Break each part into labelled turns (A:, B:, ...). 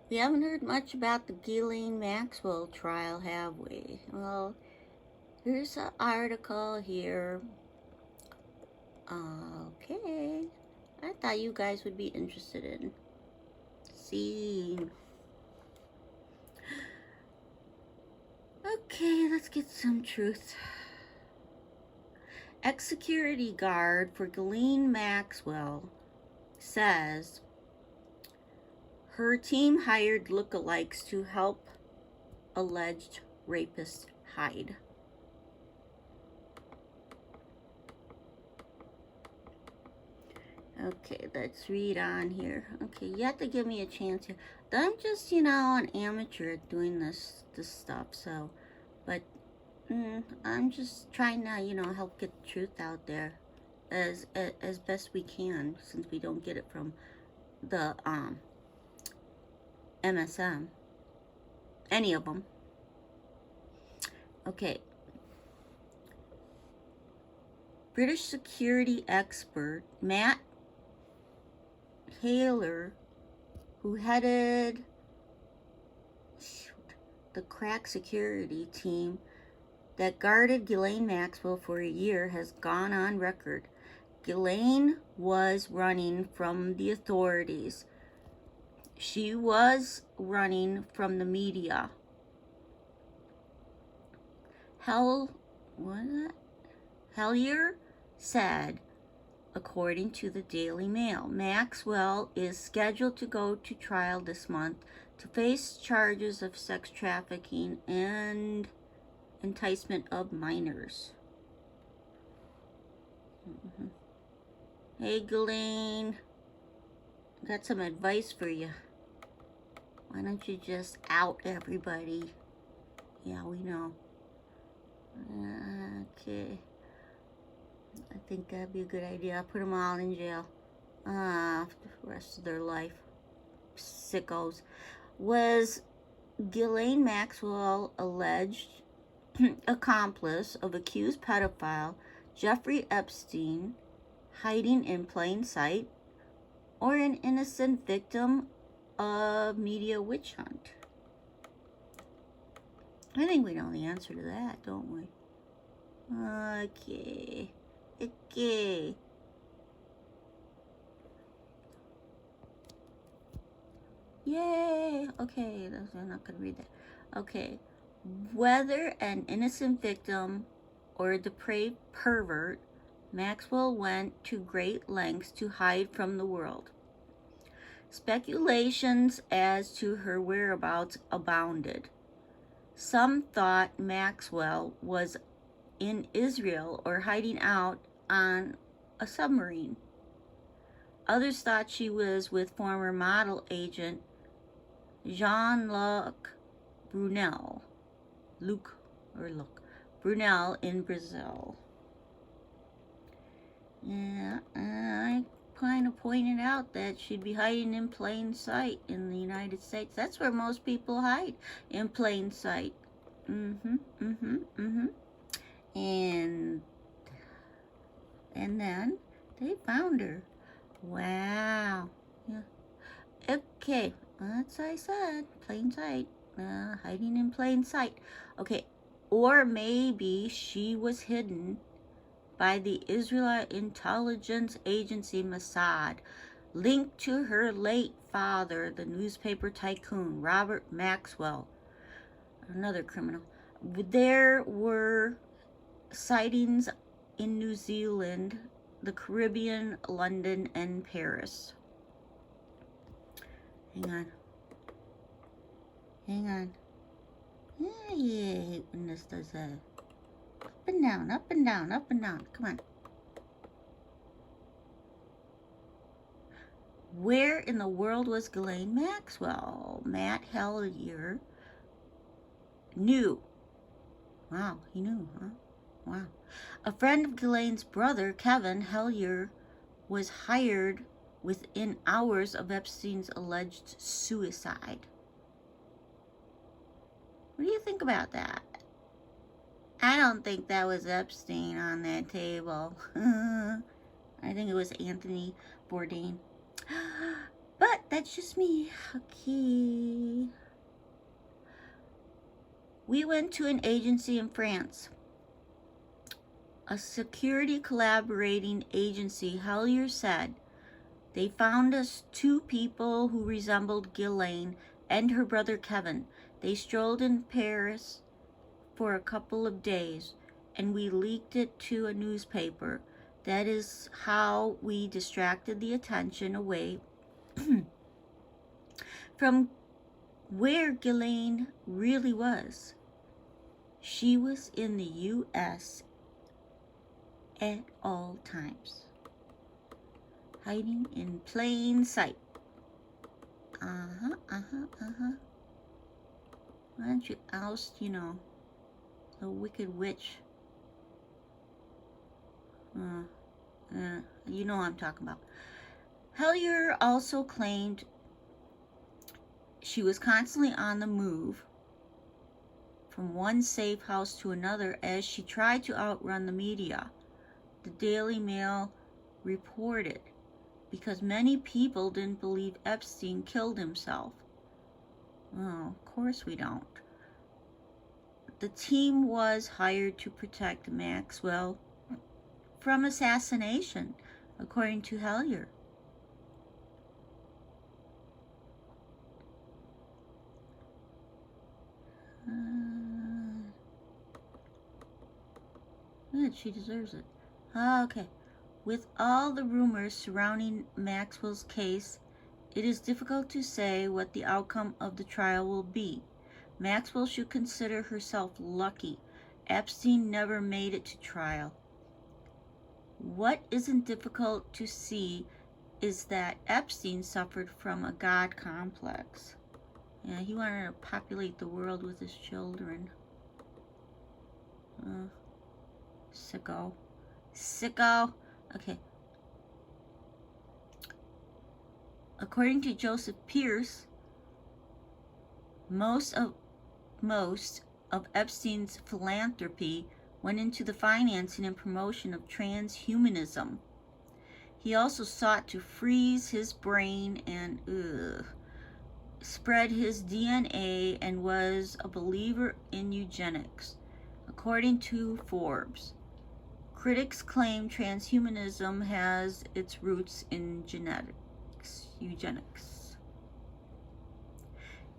A: We haven't heard much about the Ghislaine Maxwell trial, have we? Well, here's an article here. Okay. I thought you guys would be interested in seeing. Okay, let's get some truth. Ex-security guard for Ghislaine Maxwell says her team hired lookalikes to help alleged rapist hide. Okay, let's read on here. Okay, you have to give me a chance here. I'm just, an amateur at doing this stuff, so, but I'm just trying to, help get the truth out there as best we can, since we don't get it from the MSM, any of them. Okay. British security expert Matt Taylor, who headed the crack security team that guarded Ghislaine Maxwell for a year, has gone on record. Ghislaine was running from the authorities. She was running from the media. Hellier said, according to the Daily Mail, Maxwell is scheduled to go to trial this month to face charges of sex trafficking and enticement of minors. Hey, Ghislaine, got some advice for you. Why don't you just out everybody? Yeah, we know. Okay. I think that'd be a good idea. I'll put them all in jail. For the rest of their life. Sickos. Was Ghislaine Maxwell alleged accomplice of accused pedophile Jeffrey Epstein hiding in plain sight, or an innocent victim of media witch hunt? I think we know the answer to that, don't we? Okay. Yay! Okay, I'm not gonna read that. Okay. Whether an innocent victim or a depraved pervert, Maxwell went to great lengths to hide from the world. Speculations as to her whereabouts abounded. Some thought Maxwell was in Israel or hiding out on a submarine. Others thought she was with former model agent Jean-Luc Brunel in Brazil. Yeah, I kind of pointed out that she'd be hiding in plain sight in the United States. That's where most people hide, in plain sight. And then they found her. Wow. Yeah. Okay, as I said, plain sight. Hiding in plain sight. Okay, or maybe she was hidden by the Israeli intelligence agency Mossad, linked to her late father, the newspaper tycoon Robert Maxwell, another criminal. There were sightings in New Zealand, the Caribbean, London, and Paris. Hang on. Yeah, I hate when this does that. Up and down, up and down, up and down. Come on. Where in the world was Ghislaine Maxwell? Matt Hellier knew. Wow, he knew, huh? Wow. A friend of Ghislaine's brother, Kevin Hellier, was hired within hours of Epstein's alleged suicide. What do you think about that? I don't think that was Epstein on that table. I think it was Anthony Bourdain. But that's just me. Okay. We went to an agency in France, a security collaborating agency. Hellier said they found us 2 people who resembled Ghislaine and her brother Kevin. They strolled in Paris for a couple of days, and we leaked it to a newspaper. That is how we distracted the attention away from where Ghislaine really was. She was in the U.S. at all times, hiding in plain sight. Why don't you oust, the wicked witch? You know what I'm talking about. Hellier also claimed she was constantly on the move from one safe house to another as she tried to outrun the media. The Daily Mail reported, because many people didn't believe Epstein killed himself. Well, of course we don't. The team was hired to protect Maxwell from assassination, according to Hellier. Good, she deserves it. Okay. With all the rumors surrounding Maxwell's case, it is difficult to say what the outcome of the trial will be. Maxwell should consider herself lucky. Epstein never made it to trial. What isn't difficult to see is that Epstein suffered from a God complex. Yeah, he wanted to populate the world with his children. Sicko. Sicko. Okay. According to Joseph Pierce, most of Epstein's philanthropy went into the financing and promotion of transhumanism. He also sought to freeze his brain and spread his DNA and was a believer in eugenics, according to Forbes. Critics claim transhumanism has its roots in eugenics.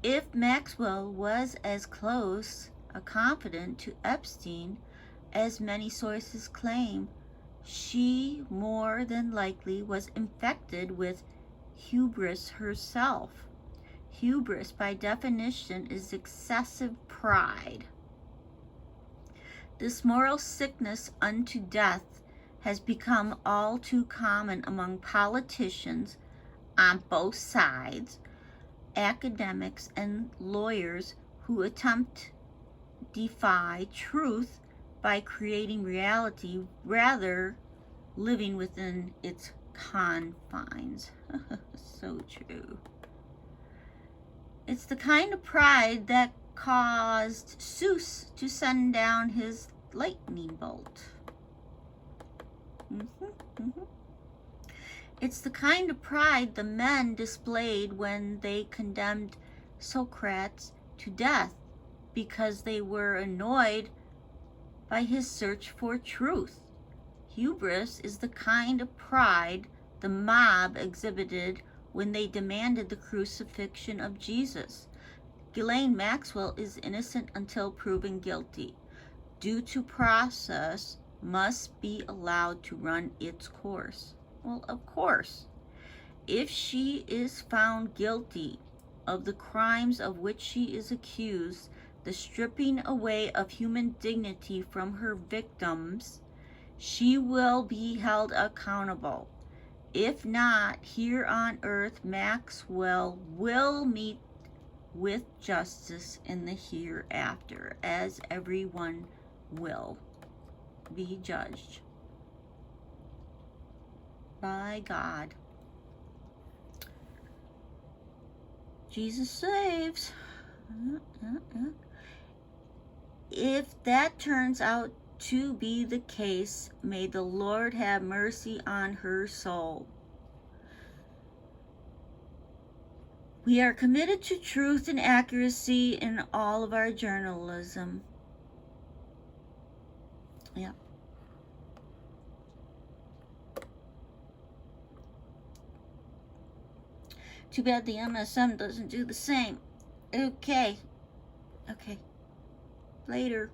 A: If Maxwell was as close a confidant to Epstein as many sources claim, she more than likely was infected with hubris herself. Hubris, by definition, is excessive pride. This moral sickness unto death has become all too common among politicians on both sides, academics and lawyers who attempt defy truth by creating reality rather living within its confines. So true. It's the kind of pride that caused Zeus to send down his lightning bolt. It's the kind of pride the men displayed when they condemned Socrates to death because they were annoyed by his search for truth. Hubris is the kind of pride the mob exhibited when they demanded the crucifixion of Jesus. Ghislaine Maxwell is innocent until proven guilty. Due to process must be allowed to run its course. Well, of course. If she is found guilty of the crimes of which she is accused, the stripping away of human dignity from her victims, she will be held accountable. If not, here on earth, Maxwell will meet with justice in the hereafter, as everyone will be judged by God. Jesus saves. If that turns out to be the case, may the Lord have mercy on her soul. We are committed to truth and accuracy in all of our journalism. Yeah. Too bad the MSM doesn't do the same. Okay. Okay. Later.